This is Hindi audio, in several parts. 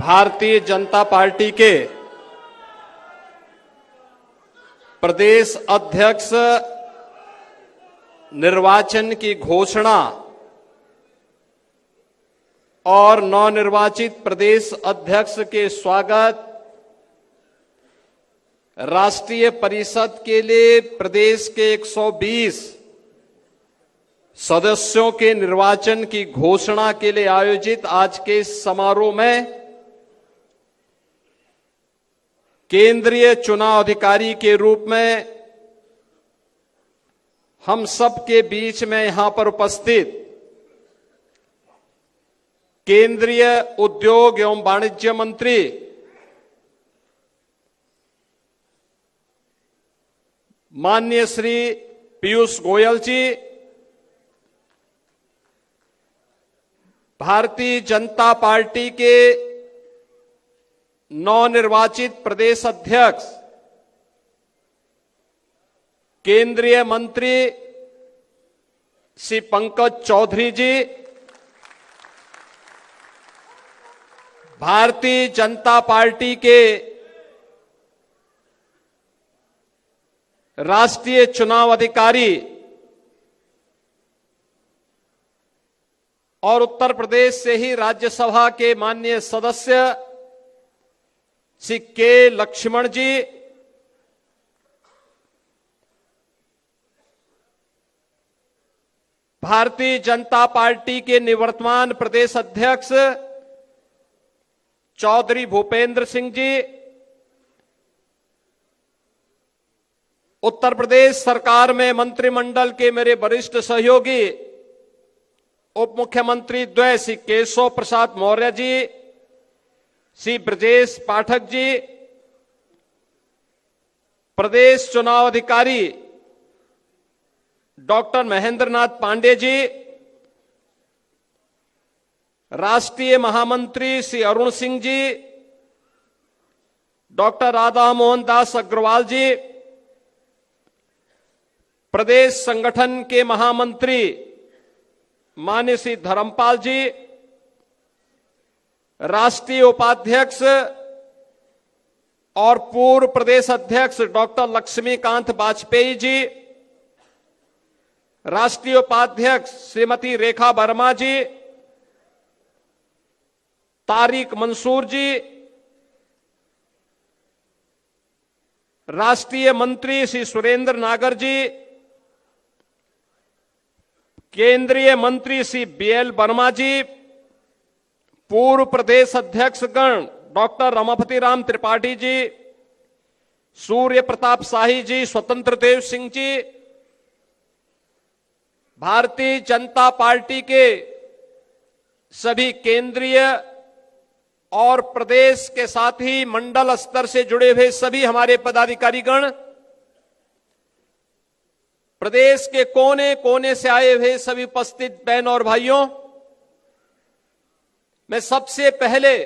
भारतीय जनता पार्टी के प्रदेश अध्यक्ष निर्वाचन की घोषणा और नवनिर्वाचित प्रदेश अध्यक्ष के स्वागत राष्ट्रीय परिषद के लिए प्रदेश के 120 सदस्यों के निर्वाचन की घोषणा के लिए आयोजित आज के समारोह में केंद्रीय चुनाव अधिकारी के रूप में हम सब के बीच में यहां पर उपस्थित केंद्रीय उद्योग एवं वाणिज्य मंत्री माननीय श्री पीयूष गोयल जी, भारतीय जनता पार्टी के नवनिर्वाचित प्रदेश अध्यक्ष केंद्रीय मंत्री श्री पंकज चौधरी जी, भारतीय जनता पार्टी के राष्ट्रीय चुनाव अधिकारी और उत्तर प्रदेश से ही राज्यसभा के माननीय सदस्य श्री के लक्ष्मण जी, भारतीय जनता पार्टी के निवर्तमान प्रदेश अध्यक्ष चौधरी भूपेंद्र सिंह जी, उत्तर प्रदेश सरकार में मंत्रिमंडल के मेरे वरिष्ठ सहयोगी उप मुख्यमंत्री द्वय श्री केशव प्रसाद मौर्य जी, श्री ब्रजेश पाठक जी, प्रदेश चुनाव अधिकारी डॉक्टर महेंद्र नाथ पांडे जी, राष्ट्रीय महामंत्री श्री अरुण सिंह जी, डॉक्टर राधा मोहन दास अग्रवाल जी, प्रदेश संगठन के महामंत्री माननीय श्री धर्मपाल जी, राष्ट्रीय उपाध्यक्ष और पूर्व प्रदेश अध्यक्ष डॉक्टर लक्ष्मीकांत वाजपेयी जी, राष्ट्रीय उपाध्यक्ष श्रीमती रेखा वर्मा जी, तारिक मंसूर जी, राष्ट्रीय मंत्री श्री सुरेंद्र नागर जी, केंद्रीय मंत्री श्री बीएल वर्मा जी, पूर्व प्रदेश अध्यक्षगण डॉक्टर रमापति राम त्रिपाठी जी, सूर्य प्रताप शाही जी, स्वतंत्र देव सिंह जी, भारतीय जनता पार्टी के सभी केंद्रीय और प्रदेश के साथ ही मंडल स्तर से जुड़े हुए सभी हमारे पदाधिकारीगण, प्रदेश के कोने कोने से आए हुए सभी उपस्थित बहन और भाइयों, मैं सबसे पहले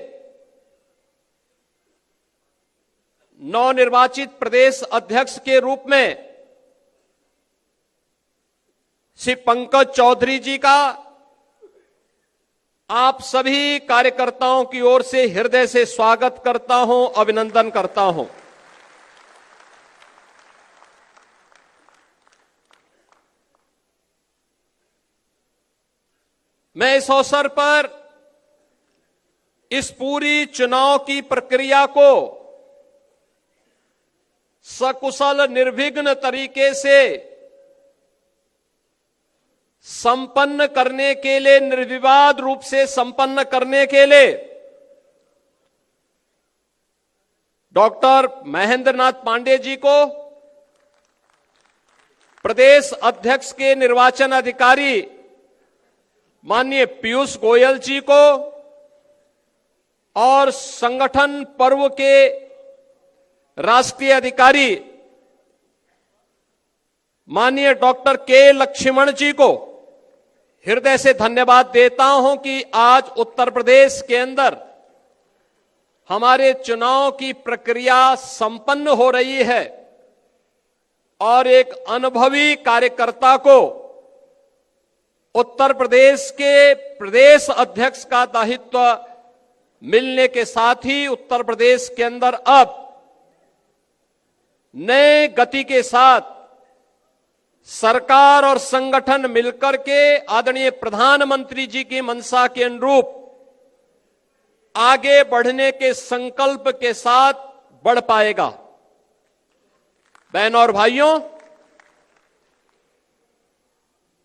नवनिर्वाचित प्रदेश अध्यक्ष के रूप में श्री पंकज चौधरी जी का आप सभी कार्यकर्ताओं की ओर से हृदय से स्वागत करता हूं, अभिनंदन करता हूं। मैं इस अवसर पर इस पूरी चुनाव की प्रक्रिया को सकुशल निर्विघ्न तरीके से संपन्न करने के लिए, निर्विवाद रूप से संपन्न करने के लिए डॉक्टर महेंद्र नाथ पांडे जी को, प्रदेश अध्यक्ष के निर्वाचन अधिकारी माननीय पीयूष गोयल जी को और संगठन पर्व के राष्ट्रीय अधिकारी माननीय डॉक्टर के लक्ष्मण जी को हृदय से धन्यवाद देता हूं कि आज उत्तर प्रदेश के अंदर हमारे चुनाव की प्रक्रिया संपन्न हो रही है और एक अनुभवी कार्यकर्ता को उत्तर प्रदेश के प्रदेश अध्यक्ष का दायित्व मिलने के साथ ही उत्तर प्रदेश के अंदर अब नए गति के साथ सरकार और संगठन मिलकर के आदरणीय प्रधानमंत्री जी की मंशा के अनुरूप आगे बढ़ने के संकल्प के साथ बढ़ पाएगा। बहनों और भाइयों,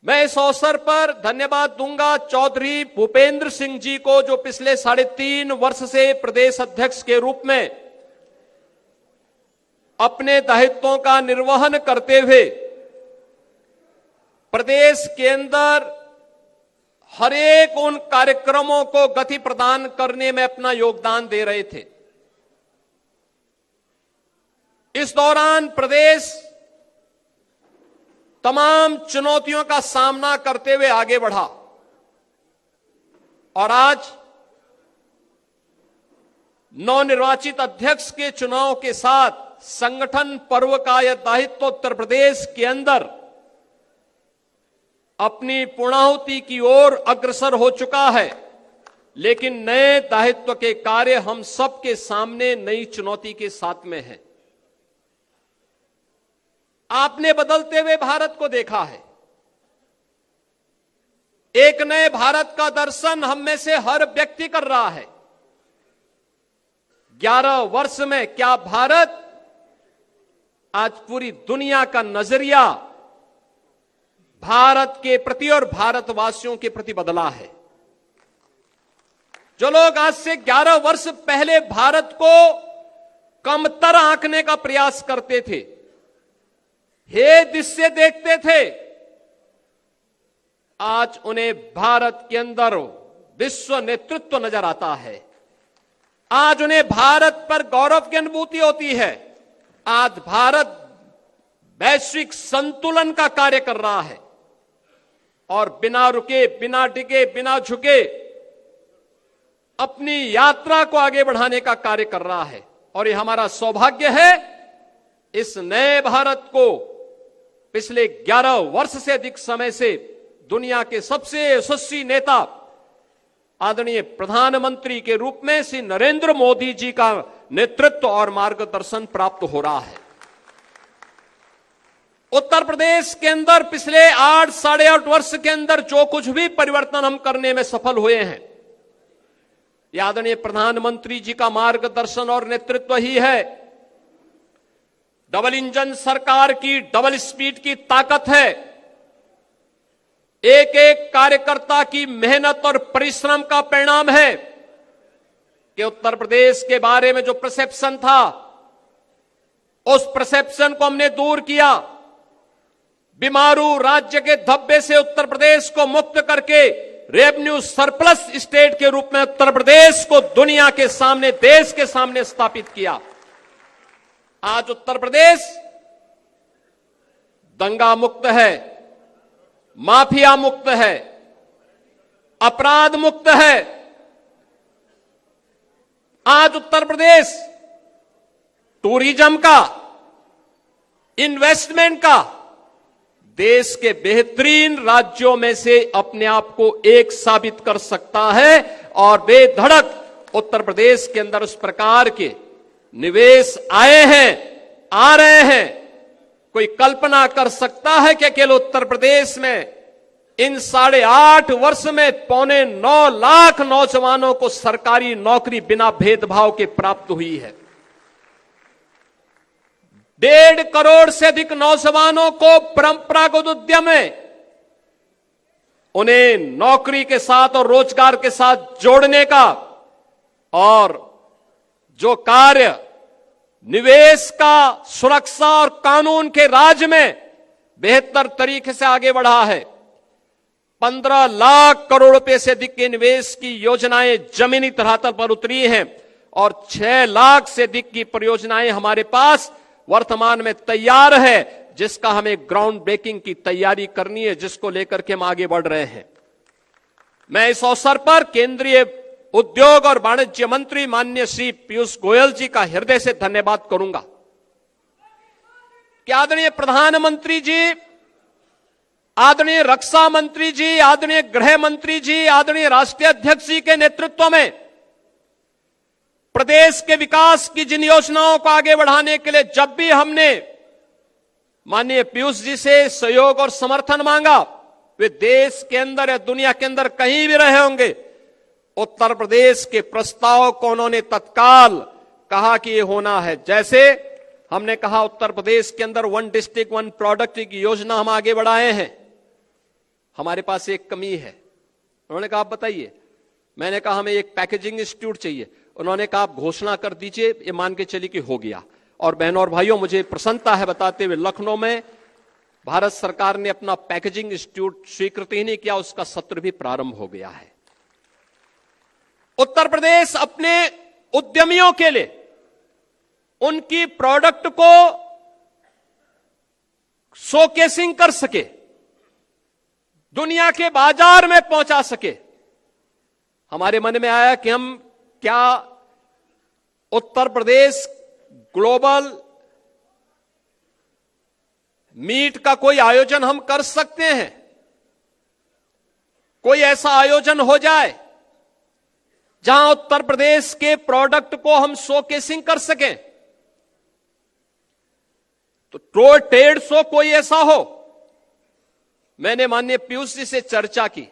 मैं इस अवसर पर धन्यवाद दूंगा चौधरी भूपेंद्र सिंह जी को, जो पिछले 3.5 वर्ष से प्रदेश अध्यक्ष के रूप में अपने दायित्वों का निर्वहन करते हुए प्रदेश के अंदर हर एक उन कार्यक्रमों को गति प्रदान करने में अपना योगदान दे रहे थे। इस दौरान प्रदेश तमाम चुनौतियों का सामना करते हुए आगे बढ़ा और आज नवनिर्वाचित अध्यक्ष के चुनाव के साथ संगठन पर्व का यह दायित्व उत्तर प्रदेश के अंदर अपनी पूर्णाहुति की ओर अग्रसर हो चुका है। लेकिन नए दायित्व के कार्य हम सबके सामने नई चुनौती के साथ में है। आपने बदलते हुए भारत को देखा है। एक नए भारत का दर्शन हम में से हर व्यक्ति कर रहा है। 11 वर्ष में क्या भारत आज पूरी दुनिया का नजरिया भारत के प्रति और भारतवासियों के प्रति बदला है। जो लोग आज से 11 वर्ष पहले भारत को कमतर आंकने का प्रयास करते थे, हे दृश्य देखते थे, आज उन्हें भारत के अंदर विश्व नेतृत्व नजर आता है। आज उन्हें भारत पर गौरव की अनुभूति होती है। आज भारत वैश्विक संतुलन का कार्य कर रहा है और बिना रुके, बिना टिके, बिना झुके अपनी यात्रा को आगे बढ़ाने का कार्य कर रहा है। और ये हमारा सौभाग्य है, इस नए भारत को पिछले 11 वर्ष से अधिक समय से दुनिया के सबसे यशस्वी नेता आदरणीय प्रधानमंत्री के रूप में श्री नरेंद्र मोदी जी का नेतृत्व और मार्गदर्शन प्राप्त हो रहा है। उत्तर प्रदेश के अंदर पिछले 8-8.5 वर्ष के अंदर जो कुछ भी परिवर्तन हम करने में सफल हुए हैं, यह आदरणीय प्रधानमंत्री जी का मार्गदर्शन और नेतृत्व ही है। डबल इंजन सरकार की डबल स्पीड की ताकत है। एक एक कार्यकर्ता की मेहनत और परिश्रम का परिणाम है कि उत्तर प्रदेश के बारे में जो परसेप्शन था, उस परसेप्शन को हमने दूर किया। बीमारू राज्य के धब्बे से उत्तर प्रदेश को मुक्त करके रेवेन्यू सरप्लस स्टेट के रूप में उत्तर प्रदेश को दुनिया के सामने, देश के सामने स्थापित किया। आज उत्तर प्रदेश दंगा मुक्त है, माफिया मुक्त है, अपराध मुक्त है। आज उत्तर प्रदेश टूरिज्म का, इन्वेस्टमेंट का देश के बेहतरीन राज्यों में से अपने आप को एक साबित कर सकता है। और बेधड़क उत्तर प्रदेश के अंदर उस प्रकार के निवेश आए हैं, आ रहे हैं। कोई कल्पना कर सकता है कि अकेले उत्तर प्रदेश में इन 8.5 वर्ष में 9.25 लाख नौजवानों को सरकारी नौकरी बिना भेदभाव के प्राप्त हुई है। 1.5 करोड़ से अधिक नौजवानों को परंपरागत उद्यम में उन्हें नौकरी के साथ और रोजगार के साथ जोड़ने का और जो कार्य निवेश का, सुरक्षा और कानून के राज में बेहतर तरीके से आगे बढ़ा है। 15 लाख करोड़ रुपए से अधिक के निवेश की योजनाएं जमीनी धरातल पर उतरी हैं और 6 लाख से अधिक की परियोजनाएं हमारे पास वर्तमान में तैयार है, जिसका हमें ग्राउंड ब्रेकिंग की तैयारी करनी है, जिसको लेकर के हम आगे बढ़ रहे हैं। मैं इस अवसर पर केंद्रीय उद्योग और वाणिज्य मंत्री माननीय श्री पीयूष गोयल जी का हृदय से धन्यवाद करूंगा कि आदरणीय प्रधानमंत्री जी, आदरणीय रक्षा मंत्री जी, आदरणीय गृह मंत्री जी, आदरणीय राष्ट्रीय अध्यक्ष जी के नेतृत्व में प्रदेश के विकास की जिन योजनाओं को आगे बढ़ाने के लिए जब भी हमने माननीय पीयूष जी से सहयोग और समर्थन मांगा, वे देश के अंदर या दुनिया के अंदर कहीं भी रहे होंगे, उत्तर प्रदेश के प्रस्ताव को उन्होंने तत्काल कहा कि ये होना है। जैसे हमने कहा उत्तर प्रदेश के अंदर 1 डिस्ट्रिक्ट 1 प्रोडक्ट की योजना हम आगे बढ़ाए हैं। हमारे पास एक कमी है। उन्होंने कहा आप बताइए। मैंने कहा हमें एक पैकेजिंग इंस्टीट्यूट चाहिए। उन्होंने कहा आप घोषणा कर दीजिए, ये मान के चलिए कि हो गया। और बहनों और भाइयों, मुझे प्रसन्नता है बताते हुए लखनऊ में भारत सरकार ने अपना पैकेजिंग इंस्टीट्यूट स्वीकृति ही नहीं किया, उसका सत्र भी प्रारंभ हो गया है। उत्तर प्रदेश अपने उद्यमियों के लिए उनकी प्रोडक्ट को शोकेसिंग कर सके, दुनिया के बाजार में पहुंचा सके। हमारे मन में आया कि हम क्या उत्तर प्रदेश ग्लोबल मीट का कोई आयोजन हम कर सकते हैं? कोई ऐसा आयोजन हो जाए जहां उत्तर प्रदेश के प्रोडक्ट को हम शोकेसिंग कर सकें। तो ट्रेड शो कोई ऐसा हो। मैंने माननीय पीयूष जी से चर्चा की,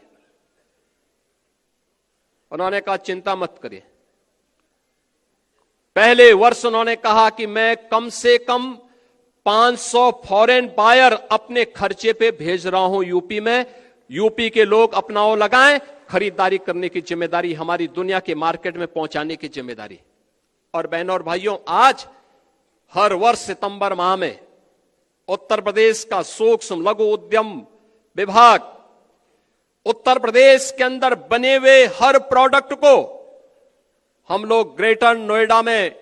उन्होंने कहा चिंता मत करिए। पहले वर्ष उन्होंने कहा कि मैं कम से कम 500 फॉरेन बायर अपने खर्चे पे भेज रहा हूं यूपी में। यूपी के लोग अपना वो लगाएं, खरीदारी करने की जिम्मेदारी हमारी, दुनिया के मार्केट में पहुंचाने की जिम्मेदारी। और बहनों और भाइयों, आज हर वर्ष सितंबर माह में उत्तर प्रदेश का सूक्ष्म लघु उद्यम विभाग उत्तर प्रदेश के अंदर बने हुए हर प्रोडक्ट को हम लोग ग्रेटर नोएडा में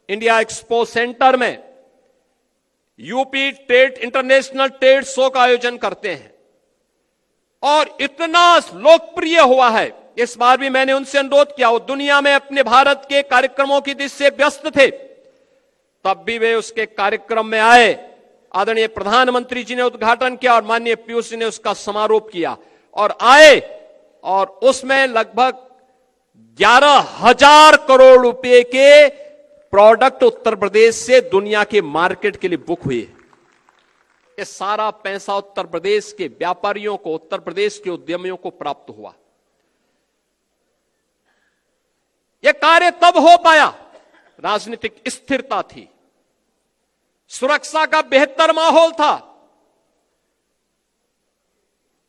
इंडिया एक्सपो सेंटर में UP trade international trade show का आयोजन करते हैं। और इतना लोकप्रिय हुआ है, इस बार भी मैंने उनसे अनुरोध किया, वो दुनिया में अपने भारत के कार्यक्रमों की दिशा से व्यस्त थे, तब भी वे उसके कार्यक्रम में आए। आदरणीय प्रधानमंत्री जी ने उद्घाटन किया और माननीय पीयूष जी ने उसका समारोह किया और आए, और उसमें लगभग 11,000 करोड़ रुपए के प्रोडक्ट उत्तर प्रदेश से दुनिया के मार्केट के लिए बुक हुए। ये सारा पैसा उत्तर प्रदेश के व्यापारियों को, उत्तर प्रदेश के उद्यमियों को प्राप्त हुआ। यह कार्य तब हो पाया, राजनीतिक स्थिरता थी, सुरक्षा का बेहतर माहौल था,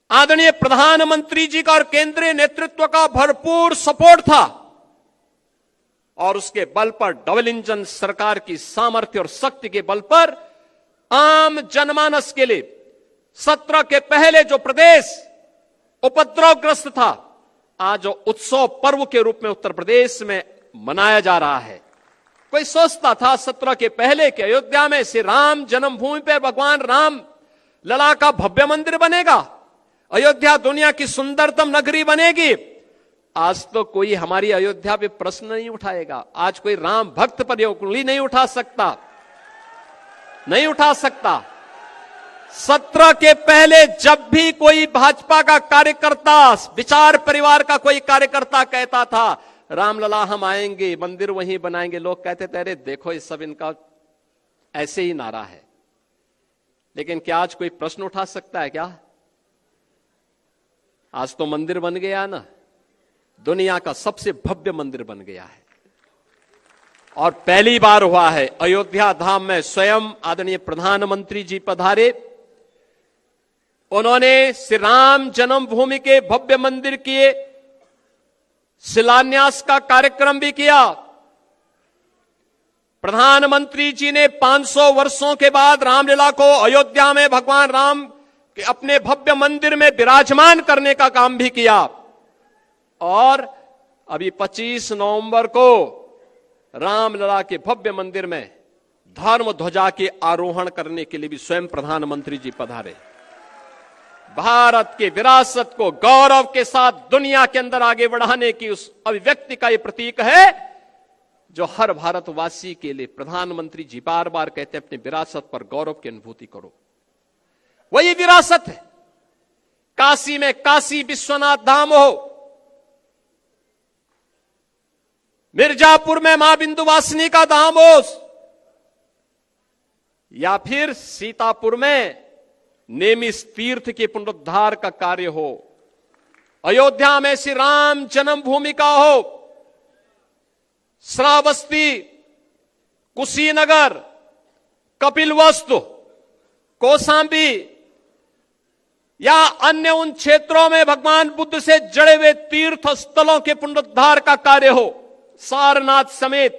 आदरणीय प्रधानमंत्री जी का और केंद्रीय नेतृत्व का भरपूर सपोर्ट था, और उसके बल पर डबल इंजन सरकार की सामर्थ्य और शक्ति के बल पर आम जनमानस के लिए सत्र के पहले जो प्रदेश उपद्रवग्रस्त था, आज उत्सव पर्व के रूप में उत्तर प्रदेश में मनाया जा रहा है। कोई सोचता था सत्र के पहले कि अयोध्या में श्री राम जन्मभूमि पर भगवान राम लला का भव्य मंदिर बनेगा, अयोध्या दुनिया की सुंदरतम नगरी बनेगी। आज तो कोई हमारी अयोध्या पे प्रश्न नहीं उठाएगा। आज कोई राम भक्त पर उंगली नहीं उठा सकता, नहीं उठा सकता। सत्र के पहले जब भी कोई भाजपा का कार्यकर्ता, विचार परिवार का कोई कार्यकर्ता कहता था रामलला हम आएंगे, मंदिर वहीं बनाएंगे, लोग कहते थे अरे देखो ये सब इनका ऐसे ही नारा है। लेकिन क्या आज कोई प्रश्न उठा सकता है क्या? आज तो मंदिर बन गया ना, दुनिया का सबसे भव्य मंदिर बन गया है। और पहली बार हुआ है अयोध्या धाम में स्वयं आदरणीय प्रधानमंत्री जी पधारे, उन्होंने श्री राम जन्मभूमि के भव्य मंदिर के शिलान्यास का कार्यक्रम भी किया। प्रधानमंत्री जी ने 500 वर्षों के बाद रामलीला को अयोध्या में भगवान राम के अपने भव्य मंदिर में विराजमान करने का काम भी किया। और अभी 25 नवंबर को रामलला के भव्य मंदिर में धर्म ध्वजा के आरोहण करने के लिए भी स्वयं प्रधानमंत्री जी पधारे। भारत के विरासत को गौरव के साथ दुनिया के अंदर आगे बढ़ाने की उस अभिव्यक्ति का यह प्रतीक है जो हर भारतवासी के लिए प्रधानमंत्री जी बार बार कहते हैं, अपनी विरासत पर गौरव की अनुभूति करो। वही विरासत है। काशी में काशी विश्वनाथ धाम हो, मिर्जापुर में मां बिंदुवासिनी का धाम हो, या फिर सीतापुर में नेमिष तीर्थ के पुनरुद्धार का कार्य हो, अयोध्या में श्री राम जन्मभूमि का हो, श्रावस्ती, कुशीनगर, कपिलवस्तु, कौशांबी या अन्य उन क्षेत्रों में भगवान बुद्ध से जड़े हुए तीर्थ स्थलों के पुनरुद्धार का कार्य हो, सारनाथ समेत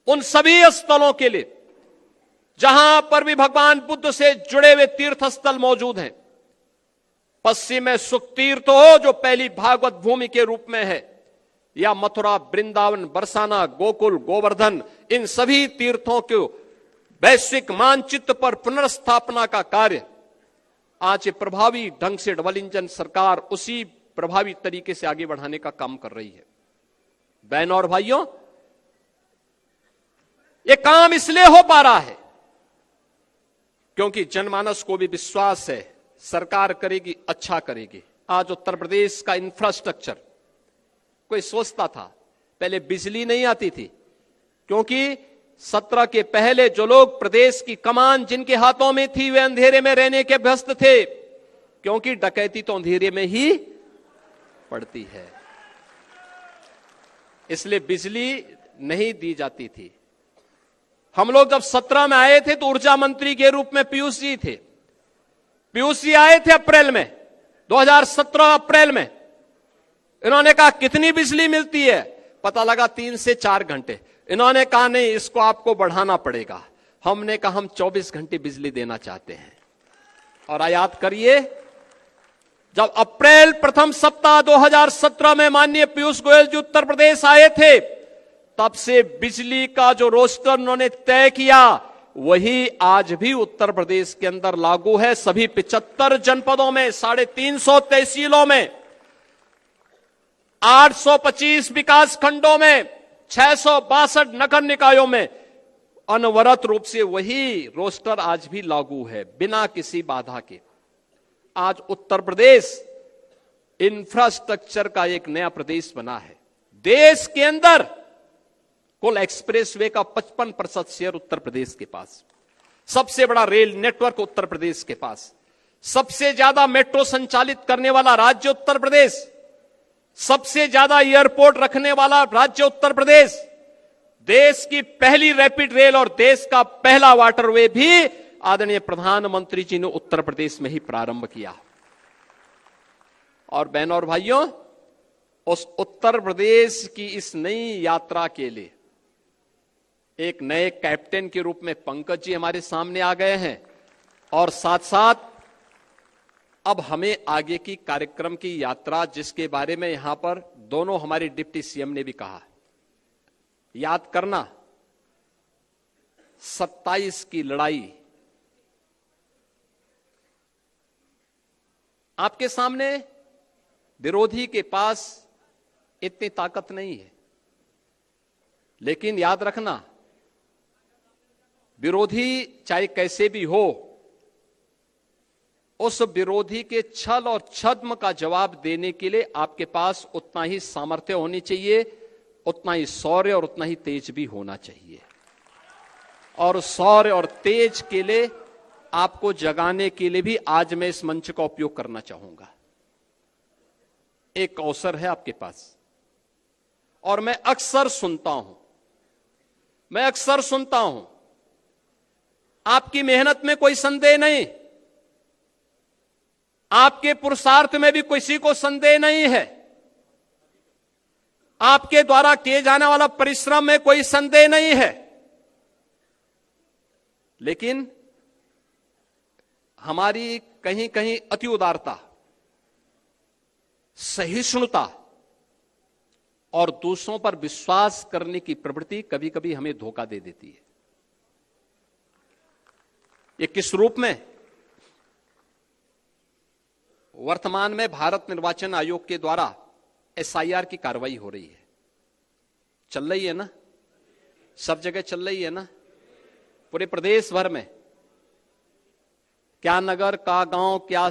उन सभी स्थलों के लिए जहां पर भी भगवान बुद्ध से जुड़े हुए तीर्थ स्थल मौजूद हैं। पश्चिम में सुख तीर्थ हो जो पहली भागवत भूमि के रूप में है, या मथुरा, वृंदावन, बरसाना, गोकुल, गोवर्धन, इन सभी तीर्थों को वैश्विक मानचित्र पर पुनर्स्थापना का कार्य आज प्रभावी ढंग से डबल इंजन सरकार उसी प्रभावी तरीके से आगे बढ़ाने का काम कर रही है। बहनों और भाइयों, यह काम इसलिए हो पा रहा है क्योंकि जनमानस को भी विश्वास है सरकार करेगी, अच्छा करेगी। आज उत्तर प्रदेश का इंफ्रास्ट्रक्चर, कोई सोचता था पहले बिजली नहीं आती थी, क्योंकि 17 के पहले जो लोग प्रदेश की कमान जिनके हाथों में थी वे अंधेरे में रहने के व्यस्त थे, क्योंकि डकैती तो अंधेरे में ही पड़ती है, इसलिए बिजली नहीं दी जाती थी। हम लोग जब 17 में आए थे तो ऊर्जा मंत्री के रूप में पीयूष जी थे। पीयूष जी आए थे अप्रैल में, 2017 अप्रैल में। इन्होंने कहा कितनी बिजली मिलती है, पता लगा 3 से 4 घंटे। इन्होंने कहा नहीं, इसको आपको बढ़ाना पड़ेगा। हमने कहा हम 24 घंटे बिजली देना चाहते हैं। और याद करिए, जब अप्रैल प्रथम सप्ताह 2017 में माननीय पीयूष गोयल जी उत्तर प्रदेश आए थे, तब से बिजली का जो रोस्टर उन्होंने तय किया वही आज भी उत्तर प्रदेश के अंदर लागू है। सभी 75 जनपदों में, 350 तहसीलों में, 825 विकास खंडों में, 662 नगर निकायों में अनवरत रूप से वही रोस्टर आज भी लागू है, बिना किसी बाधा के। आज उत्तर प्रदेश इंफ्रास्ट्रक्चर का एक नया प्रदेश बना है। देश के अंदर कुल एक्सप्रेसवे का 55% शेयर उत्तर प्रदेश के पास, सबसे बड़ा रेल नेटवर्क उत्तर प्रदेश के पास, सबसे ज्यादा मेट्रो संचालित करने वाला राज्य उत्तर प्रदेश, सबसे ज्यादा एयरपोर्ट रखने वाला राज्य उत्तर प्रदेश, देश की पहली रैपिड रेल और देश का पहला वाटरवे भी आदरणीय प्रधानमंत्री जी ने उत्तर प्रदेश में ही प्रारंभ किया। और बहनों और भाइयों, उस उत्तर प्रदेश की इस नई यात्रा के लिए एक नए कैप्टन के रूप में पंकज जी हमारे सामने आ गए हैं, और साथ साथ अब हमें आगे की कार्यक्रम की यात्रा, जिसके बारे में यहां पर दोनों हमारे डिप्टी सीएम ने भी कहा, याद करना 27 की लड़ाई आपके सामने, विरोधी के पास इतनी ताकत नहीं है, लेकिन याद रखना विरोधी चाहे कैसे भी हो, उस विरोधी के छल और छद्म का जवाब देने के लिए आपके पास उतना ही सामर्थ्य होनी चाहिए, उतना ही शौर्य और उतना ही तेज भी होना चाहिए। और शौर्य और तेज के लिए आपको जगाने के लिए भी आज मैं इस मंच का उपयोग करना चाहूंगा। एक अवसर है आपके पास, और मैं अक्सर सुनता हूं, आपकी मेहनत में कोई संदेह नहीं, आपके पुरुषार्थ में भी किसी को संदेह नहीं है, आपके द्वारा किए जाने वाला परिश्रम में कोई संदेह नहीं है, लेकिन हमारी कहीं कहीं अति उदारता, सहिष्णुता और दूसरों पर विश्वास करने की प्रवृत्ति कभी कभी हमें धोखा दे देती है। ये किस रूप में? वर्तमान में भारत निर्वाचन आयोग के द्वारा एसआईआर की कार्रवाई हो रही है, चल रही है ना, सब जगह चल रही है ना, पूरे प्रदेश भर में, क्या नगर, क्या गांव, क्या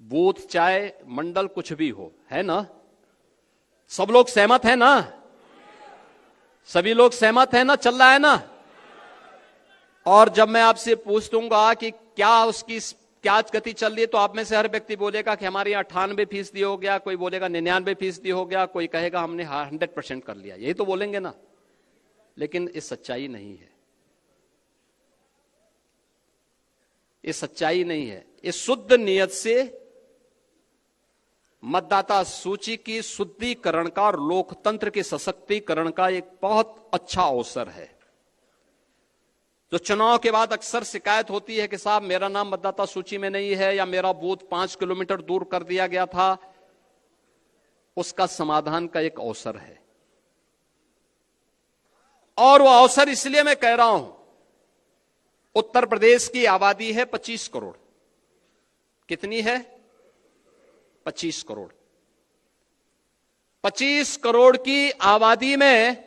बूथ, चाहे मंडल, कुछ भी हो, है ना। सब लोग सहमत हैं ना? सभी लोग सहमत हैं ना? चल रहा है ना? और जब मैं आपसे पूछ दूंगा कि क्या उसकी क्या गति चल रही है, तो आप में से हर व्यक्ति बोलेगा कि हमारे यहाँ 98% हो गया, कोई बोलेगा 99% हो गया, कोई कहेगा हमने 100% कर लिया। यही तो बोलेंगे ना। लेकिन ये सच्चाई नहीं है, ये सच्चाई नहीं है। ये शुद्ध नियत से मतदाता सूची की शुद्धिकरण का और लोकतंत्र के सशक्तिकरण का एक बहुत अच्छा अवसर है। जो चुनाव के बाद अक्सर शिकायत होती है कि साहब मेरा नाम मतदाता सूची में नहीं है, या मेरा बूथ 5 किलोमीटर दूर कर दिया गया था, उसका समाधान का एक अवसर है। और वो अवसर इसलिए मैं कह रहा हूं, उत्तर प्रदेश की आबादी है 25 करोड़। कितनी है? 25 करोड़। 25 करोड़ की आबादी में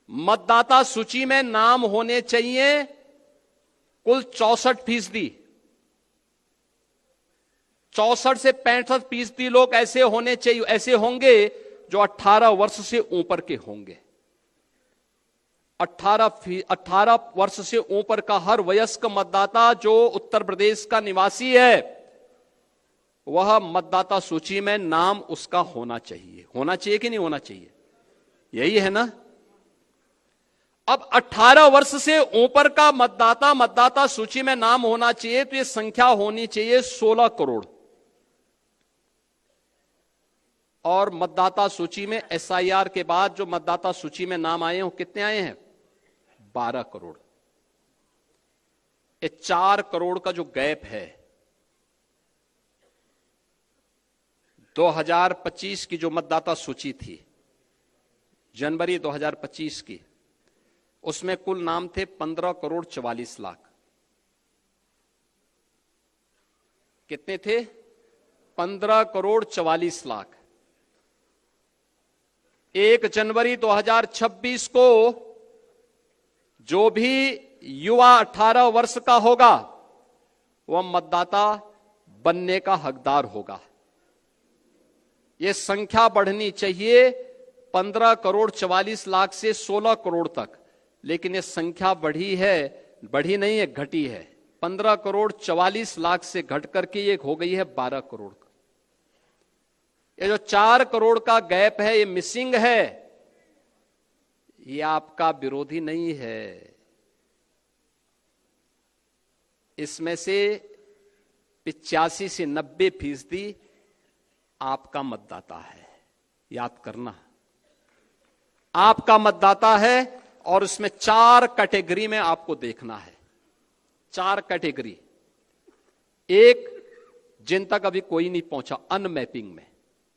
मतदाता सूची में नाम होने चाहिए कुल 64%। 64 से 65% लोग ऐसे होने चाहिए, ऐसे होंगे जो 18 वर्ष से ऊपर के होंगे। 18 वर्ष से ऊपर का हर वयस्क मतदाता जो उत्तर प्रदेश का निवासी है, वह मतदाता सूची में नाम उसका होना चाहिए। होना चाहिए कि नहीं होना चाहिए? यही है ना। अब 18 वर्ष से ऊपर का मतदाता सूची में नाम होना चाहिए, तो यह संख्या होनी चाहिए 16 करोड़। और मतदाता सूची में एसआईआर के बाद जो मतदाता सूची में नाम आए हैं, वो कितने आए हैं? 12 करोड़। ये 4 करोड़ का जो गैप है, 2025 की जो मतदाता सूची थी, जनवरी 2025 की, उसमें कुल नाम थे 15 करोड़ 44 लाख। कितने थे? 15 करोड़ 44 लाख। 1 जनवरी 2026 को जो भी युवा 18 वर्ष का होगा, वह मतदाता बनने का हकदार होगा। यह संख्या बढ़नी चाहिए 15 करोड़ 44 लाख से 16 करोड़ तक, लेकिन यह संख्या बढ़ी है, बढ़ी नहीं है, घटी है। 15 करोड़ 44 लाख से घट करके ये हो गई है 12 करोड़ का। ये जो 4 करोड़ का गैप है, ये मिसिंग है। ये आपका विरोधी नहीं है, इसमें से 85 से 90% आपका मतदाता है। याद करना, आपका मतदाता है। और उसमें 4 कैटेगरी में आपको देखना है। 4 कैटेगरी। एक, जिन तक अभी कोई नहीं पहुंचा, अनमैपिंग में।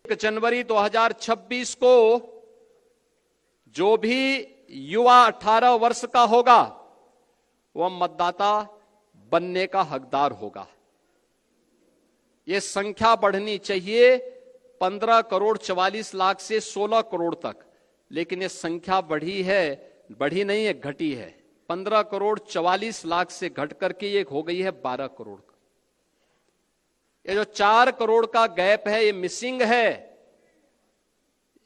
1 जनवरी 2026 को जो भी युवा 18 वर्ष का होगा, वह मतदाता बनने का हकदार होगा। यह संख्या बढ़नी चाहिए 15 करोड़ 44 लाख से 16 करोड़ तक, लेकिन यह संख्या बढ़ी है, बढ़ी नहीं है, घटी है। 15 करोड़ 44 लाख से घट करके ये हो गई है 12 करोड़ का। ये जो 4 करोड़ का गैप है, ये मिसिंग है।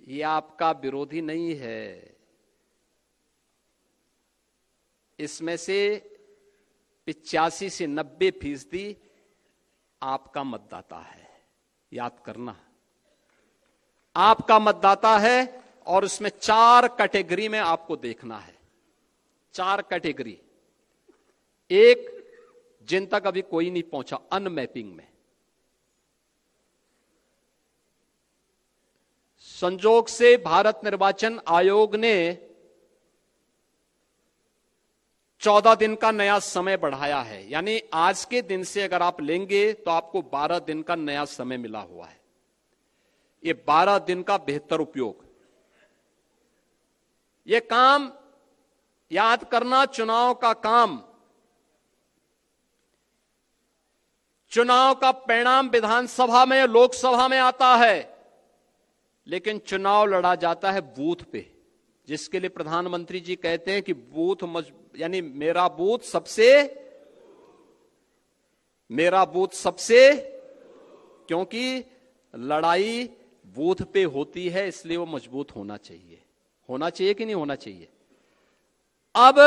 ये आपका विरोधी नहीं है, इसमें से 85 से 90% आपका मतदाता है। याद करना, आपका मतदाता है। और उसमें 4 कैटेगरी में आपको देखना है। 4 कैटेगरी। एक, जिन तक अभी कोई नहीं पहुंचा, अनमैपिंग में। संजोग से भारत निर्वाचन आयोग ने 14 दिन का नया समय बढ़ाया है। यानी आज के दिन से अगर आप लेंगे तो आपको 12 दिन का नया समय मिला हुआ है। ये 12 दिन का बेहतर उपयोग। ये काम याद करना, चुनाव का काम, चुनाव का परिणाम विधानसभा में, लोकसभा में आता है, लेकिन चुनाव लड़ा जाता है बूथ पे, जिसके लिए प्रधानमंत्री जी कहते हैं कि बूथ यानी मेरा बूथ सबसे, क्योंकि लड़ाई बूथ पे होती है, इसलिए वो मजबूत होना चाहिए। होना चाहिए कि नहीं होना चाहिए? अब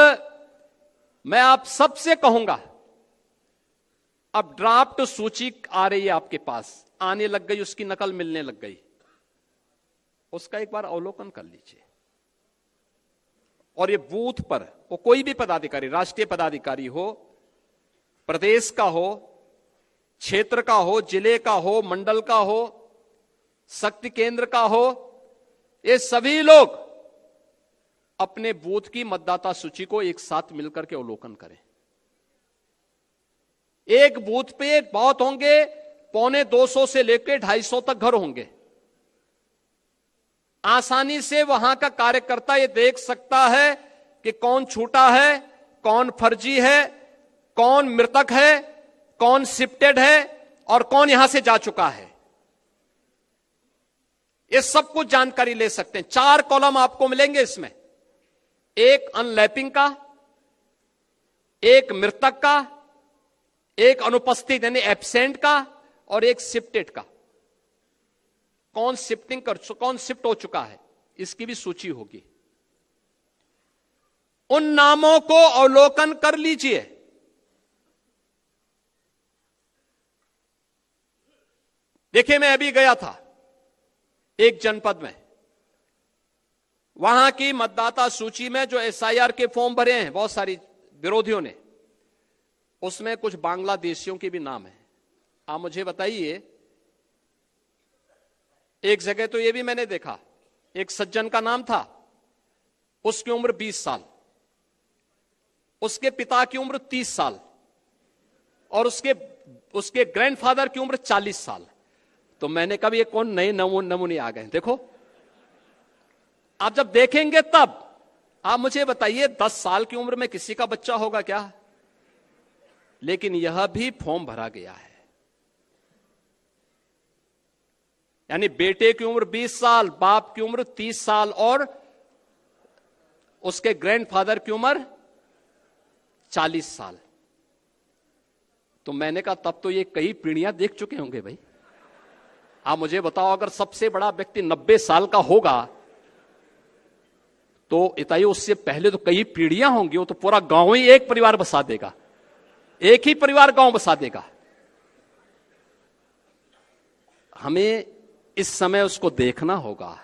मैं आप सबसे कहूंगा, अब ड्राफ्ट सूची आ रही है आपके पास, आने लग गई, उसकी नकल मिलने लग गई, उसका एक बार अवलोकन कर लीजिए। और ये बूथ पर वो कोई भी पदाधिकारी, राष्ट्रीय पदाधिकारी हो, प्रदेश का हो, क्षेत्र का हो, जिले का हो, मंडल का हो, शक्ति केंद्र का हो, ये सभी लोग अपने बूथ की मतदाता सूची को एक साथ मिलकर के अवलोकन करें। एक बूथ पे बहुत होंगे, 250 से लेकर 250 तक घर होंगे। आसानी से वहां का कार्यकर्ता ये देख सकता है कि कौन छूटा है, कौन फर्जी है, कौन मृतक है, कौन शिफ्टेड है और कौन यहां से जा चुका है। ये सब कुछ जानकारी ले सकते हैं। 4 कॉलम आपको मिलेंगे इसमें, एक अनलैपिंग का, एक मृतक का, एक अनुपस्थित यानी एब्सेंट का और एक शिफ्टेड का। कौन कौन शिफ्ट हो चुका है, इसकी भी सूची होगी। उन नामों को अवलोकन कर लीजिए। देखिए, मैं अभी गया था एक जनपद में, वहां की मतदाता सूची में जो एसआईआर के फॉर्म भरे हैं बहुत सारी विरोधियों ने, उसमें कुछ बांग्लादेशियों के भी नाम है। आप मुझे बताइए, एक जगह तो यह भी मैंने देखा, एक सज्जन का नाम था, उसकी उम्र 20 साल, उसके पिता की उम्र 30 साल और उसके ग्रैंडफादर की उम्र 40 साल। तो मैंने कहा ये कौन नए नमूने आ गए। देखो, आप जब देखेंगे तब आप मुझे बताइए, 10 साल की उम्र में किसी का बच्चा होगा क्या? लेकिन यह भी फॉर्म भरा गया है। यानी बेटे की उम्र 20 साल, बाप की उम्र 30 साल और उसके ग्रैंडफादर की उम्र 40 साल। तो मैंने कहा तब तो ये कई पीढ़ियां देख चुके होंगे भाई। आप मुझे बताओ, अगर सबसे बड़ा व्यक्ति 90 साल का होगा तो इताई उससे पहले तो कई पीढ़ियां होंगी। वो तो पूरा गांव ही एक परिवार बसा देगा, एक ही परिवार गांव बसा देगा। हमें इस समय उसको देखना होगा।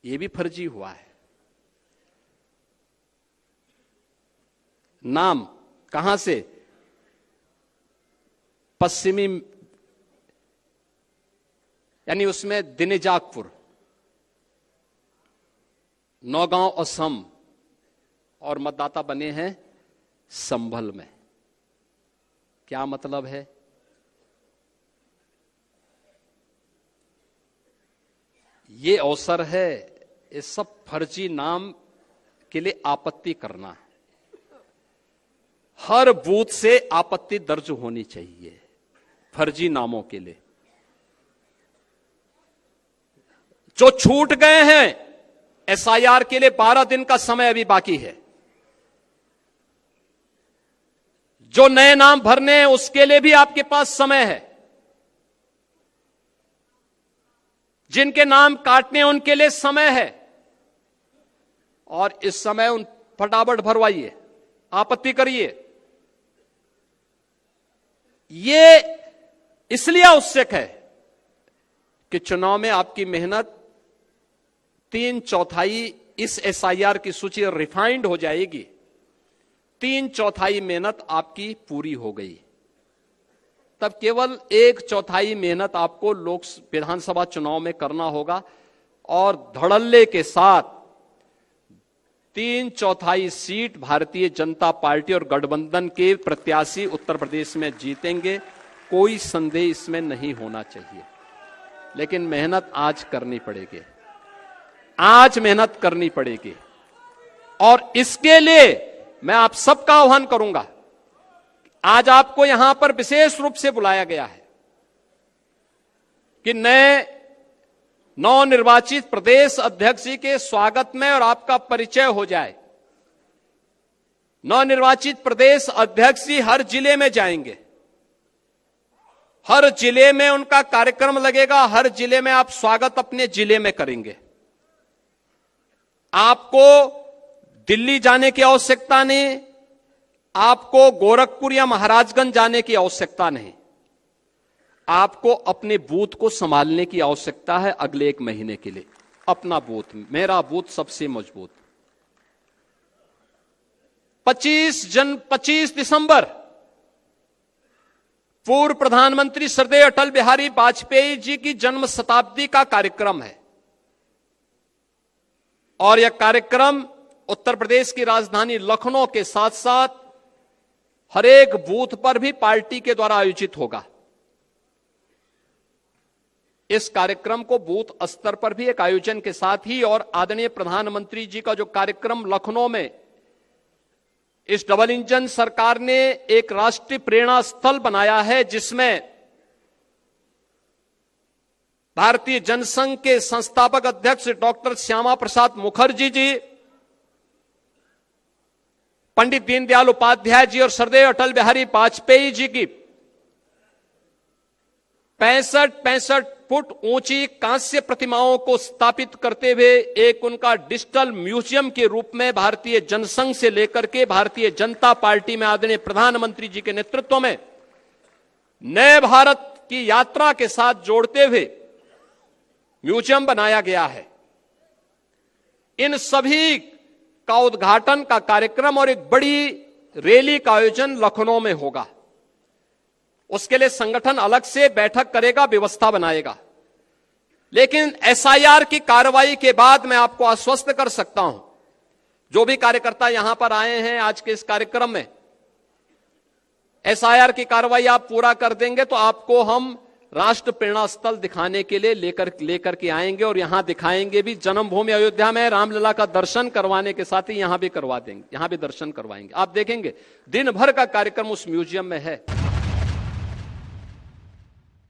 यह भी फर्जी हुआ है। नाम कहां से? पश्चिमी, यानी उसमें दिनेजाकपुर, नौगांव असम, और मतदाता बने हैं संभल में। क्या मतलब है? ये अवसर है इस सब फर्जी नाम के लिए आपत्ति करना। हर बूथ से आपत्ति दर्ज होनी चाहिए फर्जी नामों के लिए। जो छूट गए हैं एसआईआर के लिए 12 दिन का समय अभी बाकी है। जो नए नाम भरने हैं उसके लिए भी आपके पास समय है। जिनके नाम काटने हैं उनके लिए समय है। और इस समय उन फटाफट भरवाइए, आपत्ति करिए। ये इसलिए आवश्यक है कि चुनाव में आपकी मेहनत 3/4 इस एसआईआर की सूची रिफाइंड हो जाएगी। 3/4 मेहनत आपकी पूरी हो गई, तब केवल 1/4 मेहनत आपको विधानसभा चुनाव में करना होगा। और धड़ल्ले के साथ 3/4 सीट भारतीय जनता पार्टी और गठबंधन के प्रत्याशी उत्तर प्रदेश में जीतेंगे, कोई संदेह इसमें नहीं होना चाहिए। लेकिन मेहनत आज करनी पड़ेगी, आज मेहनत करनी पड़ेगी। और इसके लिए मैं आप सबका आह्वान करूंगा। आज आपको यहां पर विशेष रूप से बुलाया गया है कि नए नवनिर्वाचित प्रदेश अध्यक्ष जी के स्वागत में और आपका परिचय हो जाए। नवनिर्वाचित प्रदेश अध्यक्ष जी हर जिले में जाएंगे हर जिले में उनका कार्यक्रम लगेगा, हर जिले में आप स्वागत अपने जिले में करेंगे। आपको दिल्ली जाने की आवश्यकता नहीं, आपको गोरखपुर या महाराजगंज जाने की आवश्यकता नहीं, आपको अपने बूथ को संभालने की आवश्यकता है अगले 1 महीने के लिए। अपना बूथ, मेरा बूथ सबसे मजबूत। 25 दिसंबर पूर्व प्रधानमंत्री श्रद्धेय अटल बिहारी वाजपेयी जी की जन्म शताब्दी का कार्यक्रम है और यह कार्यक्रम उत्तर प्रदेश की राजधानी लखनऊ के साथ साथ हर एक बूथ पर भी पार्टी के द्वारा आयोजित होगा। इस कार्यक्रम को बूथ स्तर पर भी एक आयोजन के साथ ही और आदरणीय प्रधानमंत्री जी का जो कार्यक्रम लखनऊ में इस डबल इंजन सरकार ने एक राष्ट्रीय प्रेरणा स्थल बनाया है, जिसमें भारतीय जनसंघ के संस्थापक अध्यक्ष डॉक्टर श्यामा प्रसाद मुखर्जी जी, पंडित दीनदयाल उपाध्याय जी और श्रद्धेय अटल बिहारी वाजपेयी जी की 65 फुट ऊंची कांस्य प्रतिमाओं को स्थापित करते हुए एक उनका डिजिटल म्यूजियम के रूप में भारतीय जनसंघ से लेकर के भारतीय जनता पार्टी में आदरणीय प्रधानमंत्री जी के नेतृत्व में नए भारत की यात्रा के साथ जोड़ते हुए म्यूजियम बनाया गया है। इन सभी का उद्घाटन का कार्यक्रम और एक बड़ी रैली का आयोजन लखनऊ में होगा। उसके लिए संगठन अलग से बैठक करेगा, व्यवस्था बनाएगा। लेकिन एसआईआर की कार्रवाई के बाद मैं आपको आश्वस्त कर सकता हूं, जो भी कार्यकर्ता यहां पर आए हैं आज के इस कार्यक्रम में, एसआईआर की कार्रवाई आप पूरा कर देंगे तो आपको हम राष्ट्र प्रेरणा स्थल दिखाने के लिए लेकर के आएंगे और यहां दिखाएंगे भी। जन्मभूमि अयोध्या में रामलला का दर्शन करवाने के साथ ही यहां भी करवा देंगे, यहां भी दर्शन करवाएंगे। आप देखेंगे दिन भर का कार्यक्रम उस म्यूजियम में है।